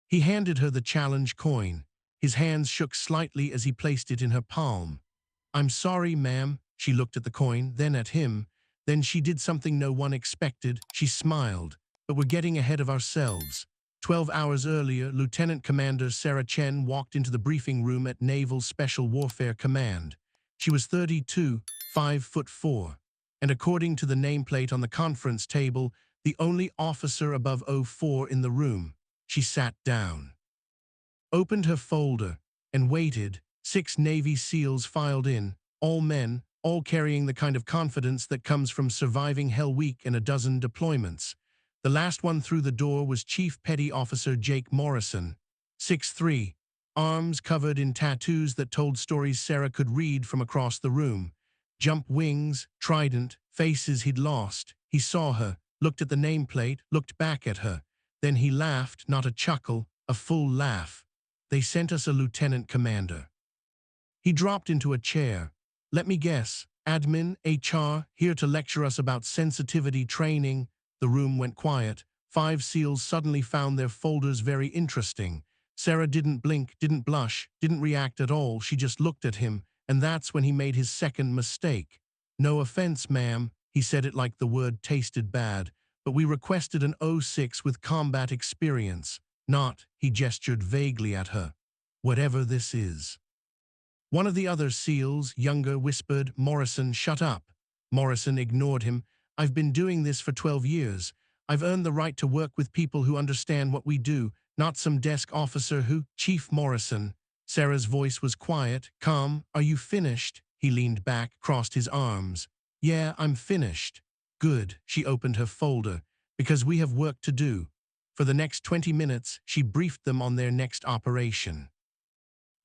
He handed her the challenge coin. His hands shook slightly as he placed it in her palm. "I'm sorry, ma'am." She looked at the coin, then at him. Then she did something no one expected. She smiled. "But we're getting ahead of ourselves." 12 hours earlier, Lieutenant Commander Sarah Chen walked into the briefing room at Naval Special Warfare Command. She was 32, 5'4", and according to the nameplate on the conference table, the only officer above 04 in the room. She sat down, opened her folder, and waited. 6 Navy SEALs filed in, all men, all carrying the kind of confidence that comes from surviving Hell Week and a dozen deployments. The last one through the door was Chief Petty Officer Jake Morrison, 6'3", arms covered in tattoos that told stories Sarah could read from across the room. Jump wings, trident, faces he'd lost. He saw her, looked at the nameplate, looked back at her. Then he laughed, not a chuckle, a full laugh. "They sent us a lieutenant commander." He dropped into a chair. "Let me guess, admin, HR, here to lecture us about sensitivity training." The room went quiet. 5 SEALs suddenly found their folders very interesting. Sarah didn't blink, didn't blush, didn't react at all. She just looked at him, and that's when he made his second mistake. "No offense, ma'am," he said it like the word tasted bad, "but we requested an 06 with combat experience. Not," he gestured vaguely at her, "whatever this is." One of the other SEALs, younger, whispered, "Morrison, shut up." Morrison ignored him. "I've been doing this for 12 years. I've earned the right to work with people who understand what we do, not some desk officer who—" "Chief Morrison." Sarah's voice was quiet, calm. "Are you finished?" He leaned back, crossed his arms. "Yeah, I'm finished." "Good." She opened her folder. "Because we have work to do." For the next 20 minutes, she briefed them on their next operation.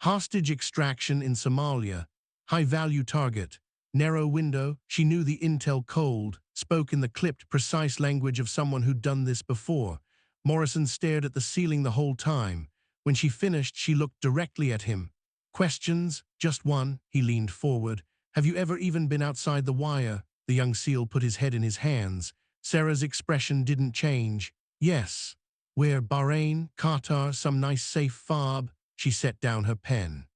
Hostage extraction in Somalia. High-value target. Narrow window. She knew the intel cold, spoke in the clipped, precise language of someone who'd done this before. Morrison stared at the ceiling the whole time. When she finished, she looked directly at him. "Questions?" "Just one." He leaned forward. "Have you ever even been outside the wire?" The young SEAL put his head in his hands. Sarah's expression didn't change. "Yes." "Where? Bahrain, Qatar, some nice safe fob?" She set down her pen.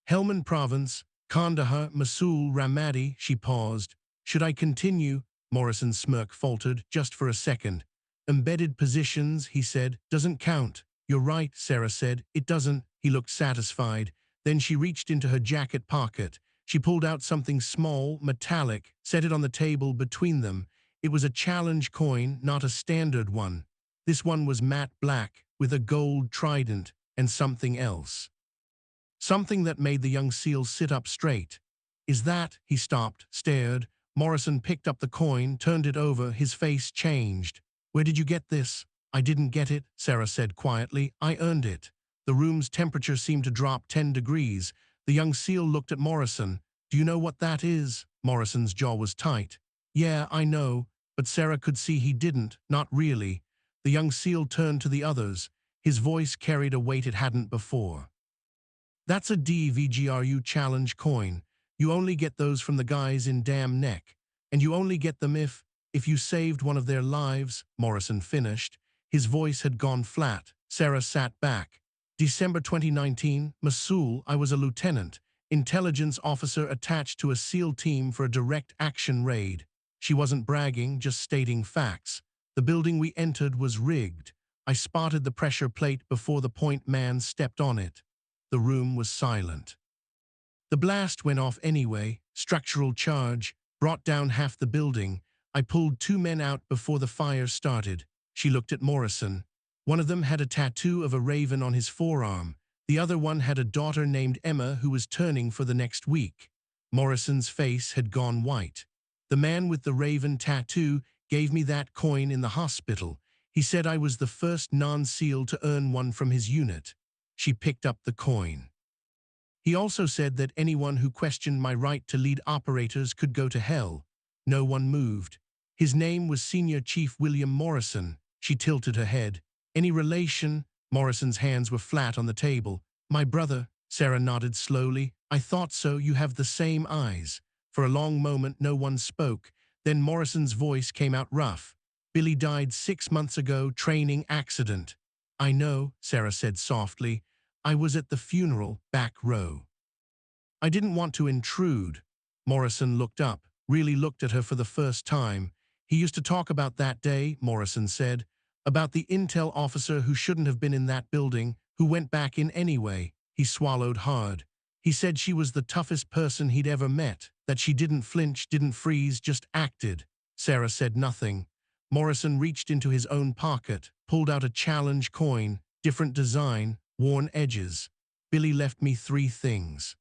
"Helmand Province, Kandahar, Mosul, Ramadi." She paused. "Should I continue?" Morrison's smirk faltered, "Just for a second." "Embedded positions," he said, "doesn't count." "You're right," Sarah said. "It doesn't." He looked satisfied. Then she reached into her jacket pocket. She pulled out something small, metallic, set it on the table between them. It was a challenge coin, not a standard one. This one was matte black, with a gold trident, and something else. Something that made the young SEAL sit up straight. "Is that—" He stopped, stared. Morrison picked up the coin, turned it over. His face changed. "Where did you get this?" "I didn't get it," Sarah said quietly. "I earned it." The room's temperature seemed to drop 10 degrees. The young SEAL looked at Morrison. "Do you know what that is?" Morrison's jaw was tight. "Yeah, I know." But Sarah could see he didn't, not really. The young SEAL turned to the others. His voice carried a weight it hadn't before. "That's a DVGRU challenge coin. You only get those from the guys in Dam Neck. And you only get them if you saved one of their lives," Morrison finished. His voice had gone flat. Sarah sat back. "December 2019, Mosul. I was a lieutenant, intelligence officer attached to a SEAL team for a direct action raid." She wasn't bragging, just stating facts. "The building we entered was rigged. I spotted the pressure plate before the point man stepped on it." The room was silent. "The blast went off anyway. Structural charge. Brought down half the building. I pulled 2 men out before the fire started." She looked at Morrison. One of them had a tattoo of a raven on his forearm. The other one had a daughter named Emma who was turning for the next week. Morrison's face had gone white. "The man with the raven tattoo gave me that coin in the hospital. He said I was the first non-SEAL to earn one from his unit." She picked up the coin. "He also said that anyone who questioned my right to lead operators could go to hell." No one moved. "His name was Senior Chief William Morrison." She tilted her head. "Any relation?" Morrison's hands were flat on the table. "My brother." Sarah nodded slowly. "I thought so. You have the same eyes." For a long moment no one spoke. Then Morrison's voice came out rough. "Billy died 6 months ago, training accident." I know, Sarah said softly. I was at the funeral, back row. I didn't want to intrude. Morrison looked up, really looked at her for the first time. He used to talk about that day, Morrison said, about the intel officer who shouldn't have been in that building, who went back in anyway. He swallowed hard. He said she was the toughest person he'd ever met, that she didn't flinch, didn't freeze, just acted. Sarah said nothing. Morrison reached into his own pocket, pulled out a challenge coin, different design, worn edges. Billy left me 3 things.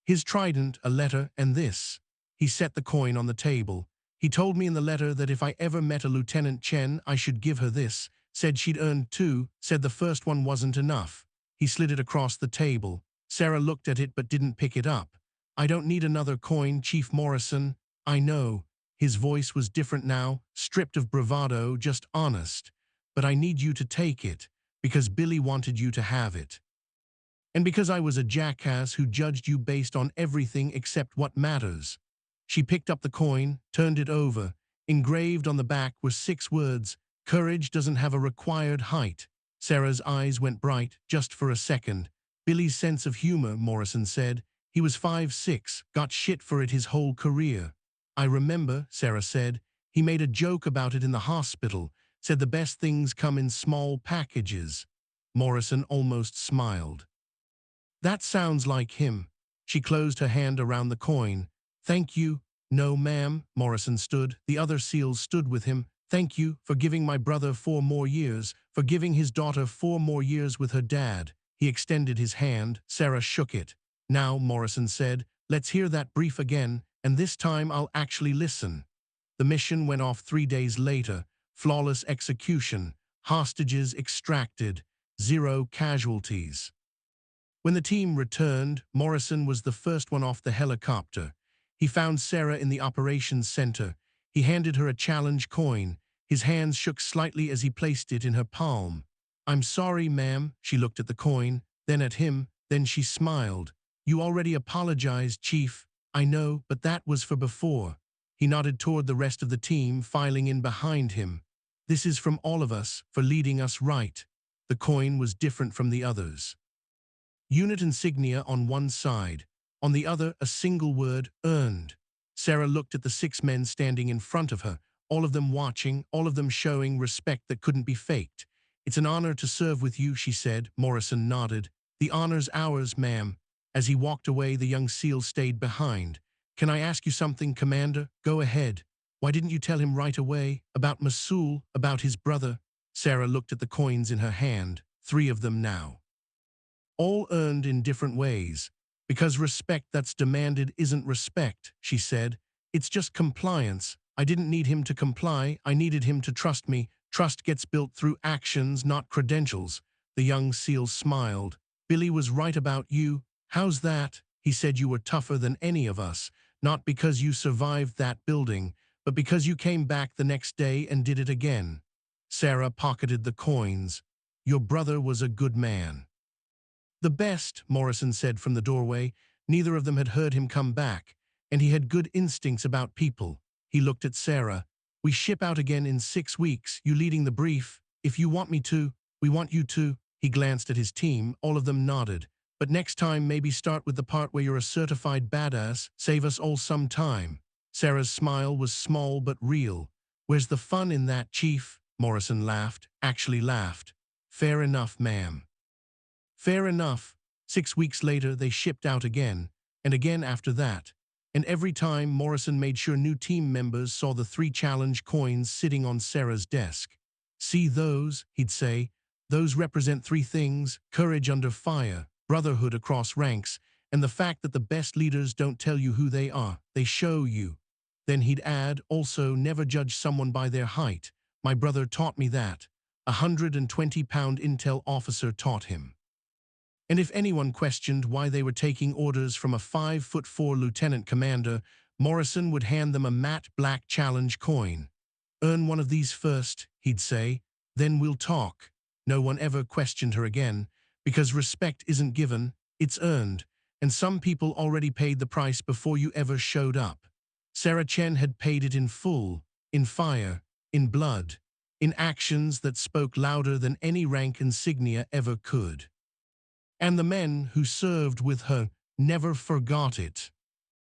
His trident, a letter, and this. He set the coin on the table. He told me in the letter that if I ever met a Lieutenant Chen, I should give her this. Said she'd earned 2, said the first one wasn't enough. He slid it across the table. Sarah looked at it but didn't pick it up. I don't need another coin, Chief Morrison. I know. His voice was different now, stripped of bravado, just honest. But I need you to take it, because Billy wanted you to have it. And because I was a jackass who judged you based on everything except what matters. She picked up the coin, turned it over. Engraved on the back were 6 words, courage doesn't have a required height. Sarah's eyes went bright, just for a second. Billy's sense of humor, Morrison said. He was 5'6", got shit for it his whole career. I remember, Sarah said. He made a joke about it in the hospital, said the best things come in small packages. Morrison almost smiled. That sounds like him. She closed her hand around the coin. Thank you. No, ma'am. Morrison stood. The other SEALs stood with him. Thank you for giving my brother 4 more years, for giving his daughter 4 more years with her dad. He extended his hand. Sarah shook it. Now, Morrison said, let's hear that brief again, and this time I'll actually listen. The mission went off 3 days later. Flawless execution. Hostages extracted. 0 casualties. When the team returned, Morrison was the first one off the helicopter. He found Sarah in the operations center. He handed her a challenge coin. His hands shook slightly as he placed it in her palm. I'm sorry, ma'am. She looked at the coin, then at him, then she smiled. You already apologized, Chief. I know, but that was for before. He nodded toward the rest of the team, filing in behind him. This is from all of us, for leading us right. The coin was different from the others. Unit insignia on one side. On the other, a single word, earned. Sarah looked at the 6 men standing in front of her, all of them watching, all of them showing respect that couldn't be faked. It's an honor to serve with you, she said. Morrison nodded. The honor's ours, ma'am. As he walked away, the young SEAL stayed behind. Can I ask you something, Commander? Go ahead. Why didn't you tell him right away? About Masul, about his brother? Sarah looked at the coins in her hand, 3 of them now. All earned in different ways. Because respect that's demanded isn't respect, she said. It's just compliance. I didn't need him to comply. I needed him to trust me. Trust gets built through actions, not credentials. The young SEAL smiled. Billy was right about you. How's that? He said you were tougher than any of us, not because you survived that building, but because you came back the next day and did it again. Sarah pocketed the coins. Your brother was a good man. The best, Morrison said from the doorway. Neither of them had heard him come back, and he had good instincts about people. He looked at Sarah. We ship out again in 6 weeks, you leading the brief. If you want me to, we want you to. He glanced at his team, all of them nodded. But next time maybe start with the part where you're a certified badass, save us all some time. Sarah's smile was small but real. Where's the fun in that, Chief? Morrison laughed, actually laughed. Fair enough, ma'am. Fair enough. 6 weeks later, they shipped out again, and again after that. And every time, Morrison made sure new team members saw the 3 challenge coins sitting on Sarah's desk. See those, he'd say. Those represent 3 things: courage under fire, brotherhood across ranks, and the fact that the best leaders don't tell you who they are, they show you. Then he'd add, also, never judge someone by their height. My brother taught me that. A 120-pound intel officer taught him. And if anyone questioned why they were taking orders from a 5'4" lieutenant commander, Morrison would hand them a matte black challenge coin. Earn one of these first, he'd say, then we'll talk. No one ever questioned her again, because respect isn't given, it's earned, and some people already paid the price before you ever showed up. Sarah Chen had paid it in full, in fire, in blood. in actions that spoke louder than any rank insignia ever could. And the men who served with her never forgot it.